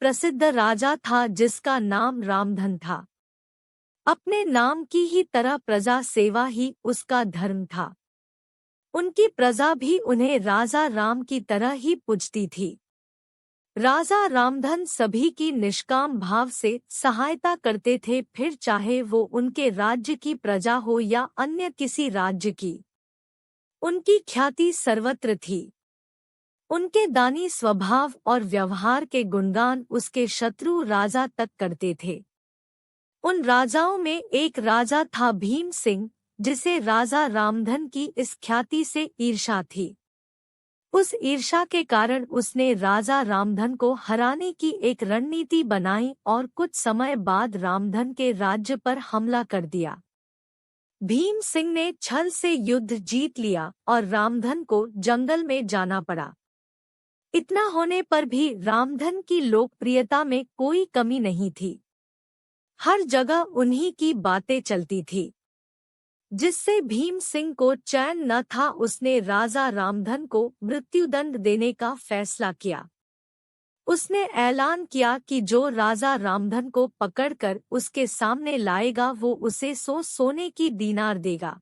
प्रसिद्ध राजा था जिसका नाम रामधन था। अपने नाम की ही तरह प्रजा सेवा ही उसका धर्म था। उनकी प्रजा भी उन्हें राजा राम की तरह ही पूजती थी। राजा रामधन सभी की निष्काम भाव से सहायता करते थे, फिर चाहे वो उनके राज्य की प्रजा हो या अन्य किसी राज्य की। उनकी ख्याति सर्वत्र थी। उनके दानी स्वभाव और व्यवहार के गुणगान उसके शत्रु राजा तक करते थे। उन राजाओं में एक राजा था भीम सिंह, जिसे राजा रामधन की इस ख्याति से ईर्ष्या थी। उस ईर्ष्या के कारण उसने राजा रामधन को हराने की एक रणनीति बनाई और कुछ समय बाद रामधन के राज्य पर हमला कर दिया। भीम सिंह ने छल से युद्ध जीत लिया और रामधन को जंगल में जाना पड़ा। इतना होने पर भी रामधन की लोकप्रियता में कोई कमी नहीं थी। हर जगह उन्हीं की बातें चलती थी, जिससे भीम सिंह को चैन न था। उसने राजा रामधन को मृत्युदंड देने का फैसला किया। उसने ऐलान किया कि जो राजा रामधन को पकड़कर उसके सामने लाएगा वो उसे 100 सोने की दीनार देगा।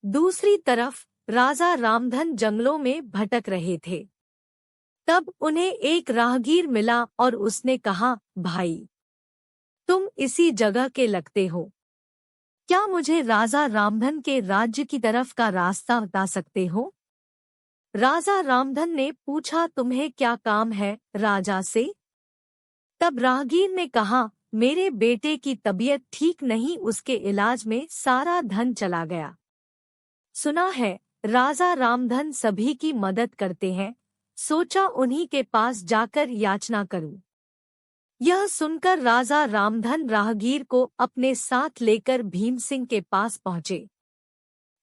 दूसरी तरफ राजा रामधन जंगलों में भटक रहे थे। तब उन्हें एक राहगीर मिला और उसने कहा, भाई, तुम इसी जगह के लगते हो। क्या मुझे राजा रामधन के राज्य की तरफ का रास्ता बता सकते हो? राजा रामधन ने पूछा, तुम्हें क्या काम है राजा से? तब राहगीर ने कहा, मेरे बेटे की तबीयत ठीक नहीं, उसके इलाज में सारा धन चला गया। सुना है राजा रामधन सभी की मदद करते हैं, सोचा उन्हीं के पास जाकर याचना करूं। यह सुनकर राजा रामधन राहगीर को अपने साथ लेकर भीम सिंह के पास पहुंचे।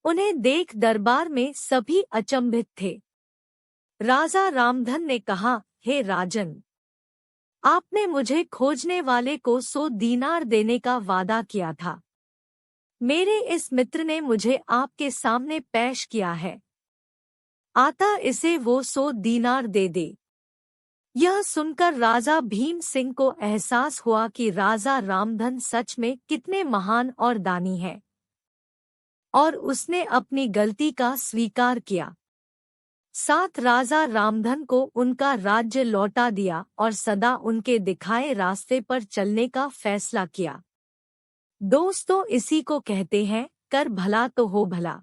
उन्हें देख दरबार में सभी अचंभित थे। राजा रामधन ने कहा, हे राजन, आपने मुझे खोजने वाले को 100 दीनार देने का वादा किया था। मेरे इस मित्र ने मुझे आपके सामने पेश किया है, आता इसे वो 100 दीनार दे दे। यह सुनकर राजा भीम सिंह को एहसास हुआ कि राजा रामधन सच में कितने महान और दानी हैं, और उसने अपनी गलती का स्वीकार किया। साथ राजा रामधन को उनका राज्य लौटा दिया और सदा उनके दिखाए रास्ते पर चलने का फैसला किया। दोस्तों, इसी को कहते हैं कर भला तो हो भला।